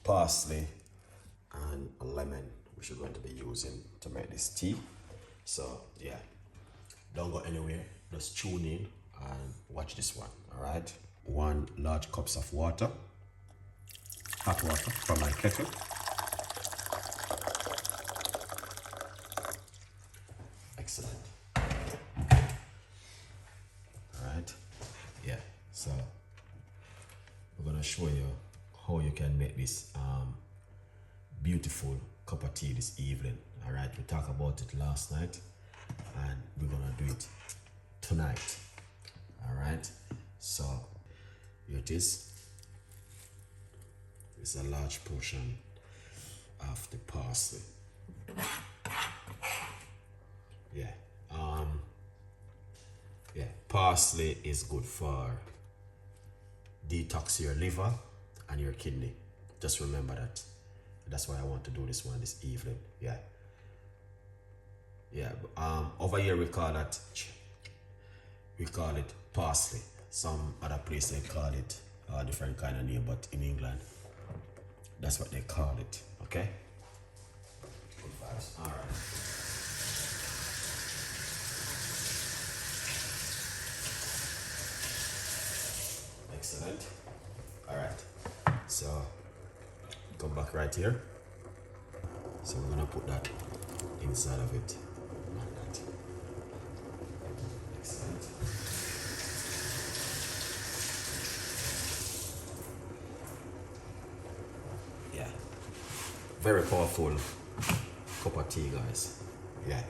parsley and a lemon, which we're going to be using to make this tea. So yeah, don't go anywhere, just tune in and watch this one. All right, 1 large cups of water, hot water from my kettle. Excellent. All right, yeah, so we're gonna show you how you can make this beautiful cup of tea this evening. All right, we talked about it last night and we're gonna do it tonight. All right, so here it is. It's a large portion of the parsley. Yeah, parsley is good for detox your liver and your kidney. Just remember that. That's why I want to do this one this evening. Yeah. Over here we call it parsley. Some other place they call it a different kind of name, but in England, that's what they call it. Okay. Good vibes. All right. Excellent. All right. So come back right here. So we're gonna put that inside of it. Like that. Excellent. Yeah. Very powerful cup of tea, guys. Yeah.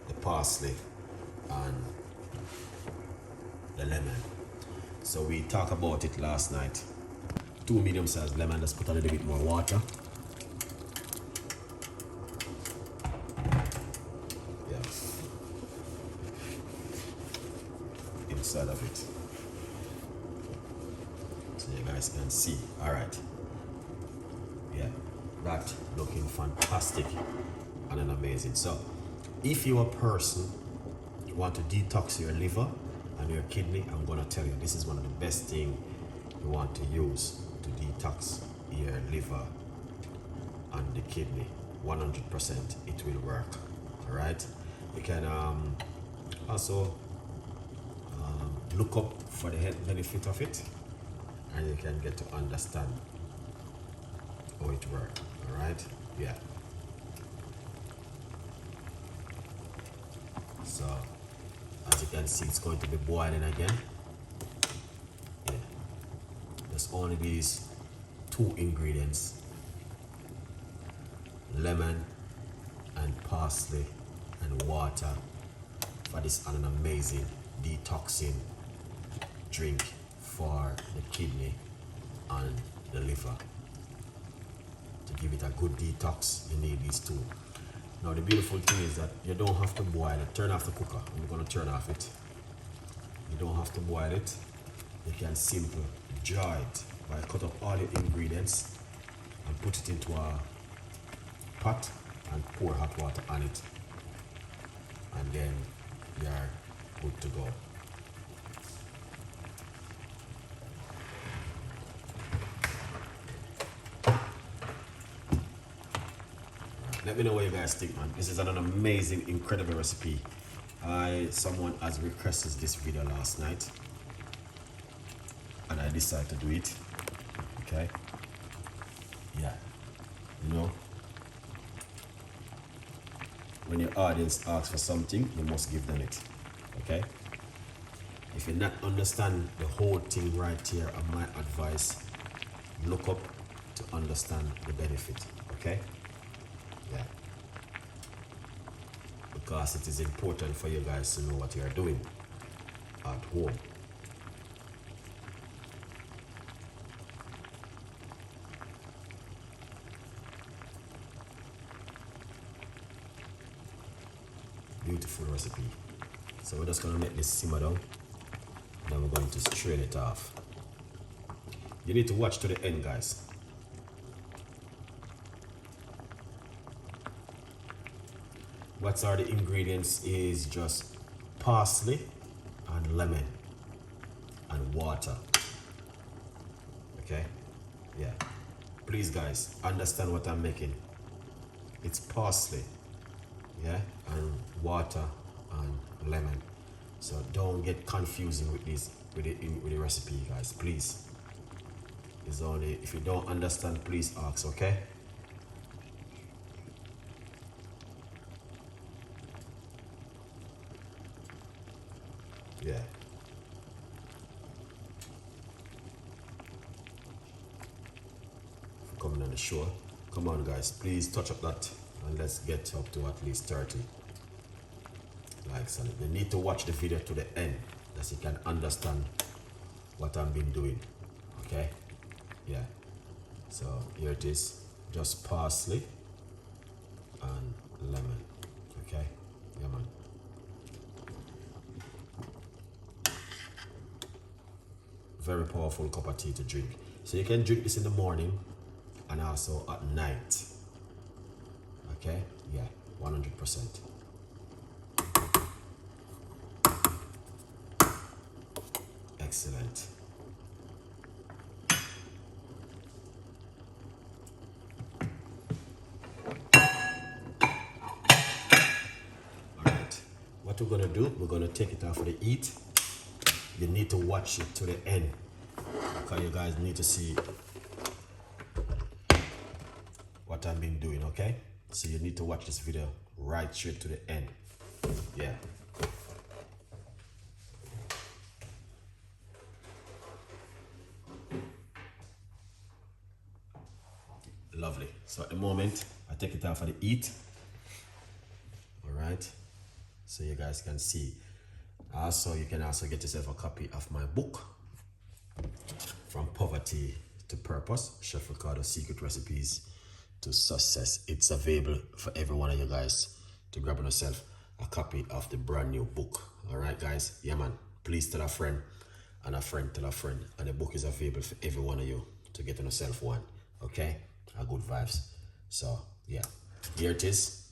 The parsley and the lemon. So we talked about it last night. 2 medium-sized lemon, let's put a little bit more water. Yeah. Inside of it. So you guys can see. Alright. Yeah. That looking fantastic and amazing. So if you're a person you want to detox your liver and your kidney, I'm gonna tell you this is one of the best things you want to use to detox your liver and the kidney. 100% it will work. All right, you can also look up for the health benefit of it and you can get to understand how it works. All right, yeah. So as you can see, it's going to be boiling again. Yeah. There's only these 2 ingredients, lemon and parsley and water, for this an amazing detoxing drink for the kidney and the liver. To give it a good detox, you need these 2. Now the beautiful thing is that you don't have to boil it. Turn off the cooker. I'm going to turn off it. You don't have to boil it. You can simply jar it by cut up all the ingredients and put it into a pot and pour hot water on it. And then you are good to go. Let me know what you guys think, man. This is an amazing, incredible recipe. Someone has requested this video last night and I decided to do it. Okay. Yeah. You know, when your audience asks for something, you must give them it. Okay. If you not understand the whole thing right here, my advice, look up to understand the benefit. Okay. Yeah. Because it is important for you guys to know what you are doing at home. Beautiful recipe. So we're just going to let this simmer down. Then we're going to strain it off. You need to watch to the end, guys. What are the ingredients is just parsley and lemon and water. Okay? Yeah. Please guys, understand what I'm making. It's parsley, yeah, and water and lemon. So don't get confusing with this with the recipe, guys. Please. It's only if you don't understand, please ask, okay? Yeah. For coming on the show. Come on guys, please touch up that and let's get up to at least 30 likes on it. You need to watch the video to the end so you can understand what I've been doing. Okay? Yeah. So here it is. Just parsley and lemon. Okay? Yeah man. Very powerful cup of tea to drink. So you can drink this in the morning and also at night. Okay? Yeah, 100%. Excellent. Alright, what we're gonna do, we're gonna take it off of the heat. You need to watch it to the end because you guys need to see what I've been doing, okay? So you need to watch this video right straight to the end. Yeah. Lovely. So at the moment, I take it off of the heat. Alright. So you guys can see. Also, you can also get yourself a copy of my book, From Poverty to Purpose, Chef Ricardo Secret Recipes to Success. It's available for every one of you guys to grab on yourself a copy of the brand new book. All right, guys? Yeah, man. Please tell a friend and a friend tell a friend. And the book is available for every one of you to get on yourself one. Okay? A good vibes. So, yeah. Here it is.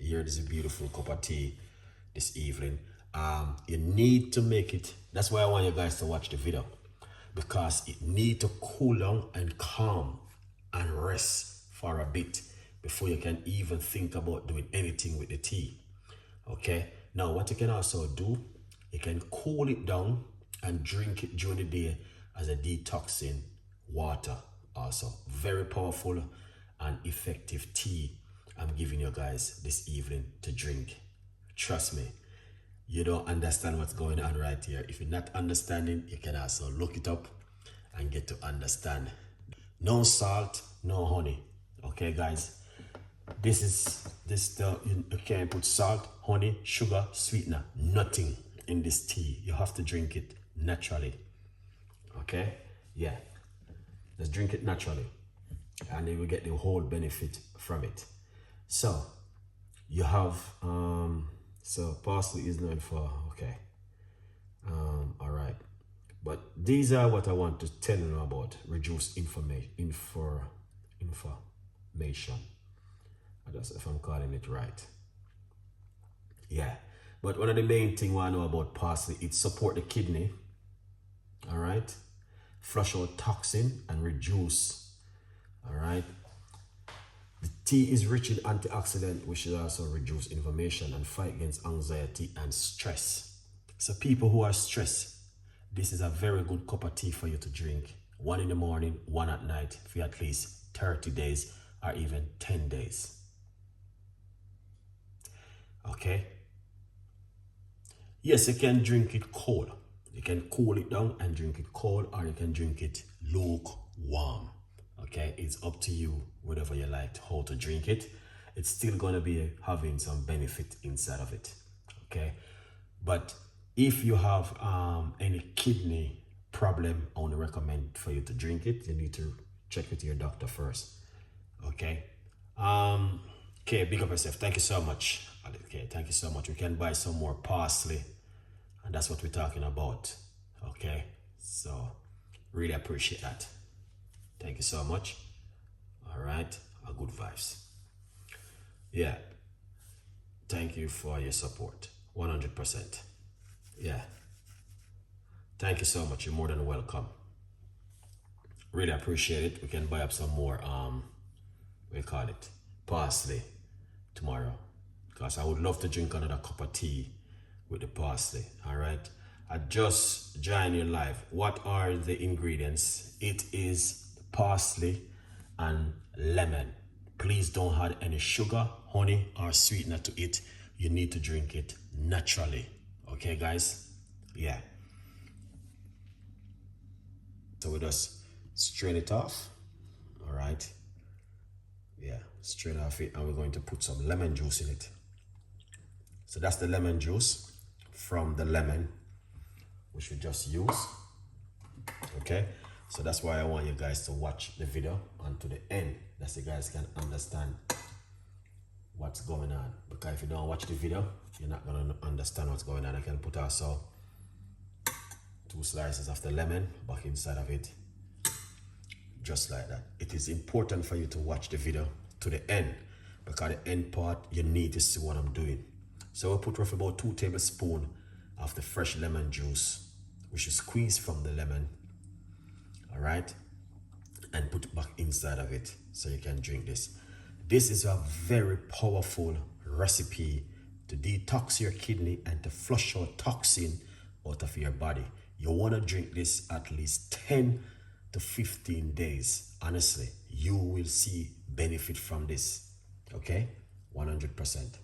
Here it is a beautiful cup of tea this evening. You need to make it. That's why I want you guys to watch the video. Because it need to cool down and calm and rest for a bit before you can even think about doing anything with the tea. Okay, now what you can also do, you can cool it down and drink it during the day as a detoxing water. Also very powerful and effective tea I'm giving you guys this evening to drink. Trust me, you don't understand what's going on right here. If you're not understanding, you can also look it up and get to understand. No salt, no honey. Okay, guys. You can't put salt, honey, sugar, sweetener, nothing in this tea. You have to drink it naturally. Okay? Yeah. Just drink it naturally. And you will get the whole benefit from it. So, you have so parsley is known for, okay. All right. But these are what I want to tell you about. Reduce information. I don't know if I'm calling it right. Yeah. But one of the main things I know about parsley, it support the kidney. All right. Flush out toxin and reduce. All right. The tea is rich in antioxidant, which should also reduce inflammation and fight against anxiety and stress. So people who are stressed, this is a very good cup of tea for you to drink. One in the morning, one at night for at least 30 days or even 10 days. Okay? Yes, you can drink it cold. You can cool it down and drink it cold, or you can drink it lukewarm. Okay, it's up to you, whatever you like, how to drink it. It's still going to be having some benefit inside of it. Okay, but if you have any kidney problem, I want to recommend for you to drink it. You need to check with your doctor first. Okay. Okay, big up yourself. Thank you so much. Okay, thank you so much. We can buy some more parsley, and that's what we're talking about. Okay, so really appreciate that. Thank you so much. All right, a good vibes. Yeah, thank you for your support. 100%. Yeah, thank you so much. You're more than welcome. Really appreciate it. We can buy up some more we call it parsley tomorrow, because I would love to drink another cup of tea with the parsley. All right, I just joined you live. What are the ingredients? It is parsley and lemon. Please don't add any sugar, honey, or sweetener to it. You need to drink it naturally. Okay, guys? Yeah. So we just strain it off. All right. Yeah, strain off it, and we're going to put some lemon juice in it. So that's the lemon juice from the lemon which we just used. Okay, so that's why I want you guys to watch the video unto the end, that you guys can understand what's going on. Because if you don't watch the video, you're not gonna understand what's going on. I can put also 2 slices of the lemon back inside of it, just like that. It is important for you to watch the video to the end, because the end part you need to see what I'm doing. So we'll put roughly about 2 tablespoons of the fresh lemon juice, which is squeezed from the lemon. All right, and put it back inside of it so you can drink this. This is a very powerful recipe to detox your kidney and to flush out toxin out of your body. You want to drink this at least 10 to 15 days. Honestly, you will see benefit from this. Okay, 100%.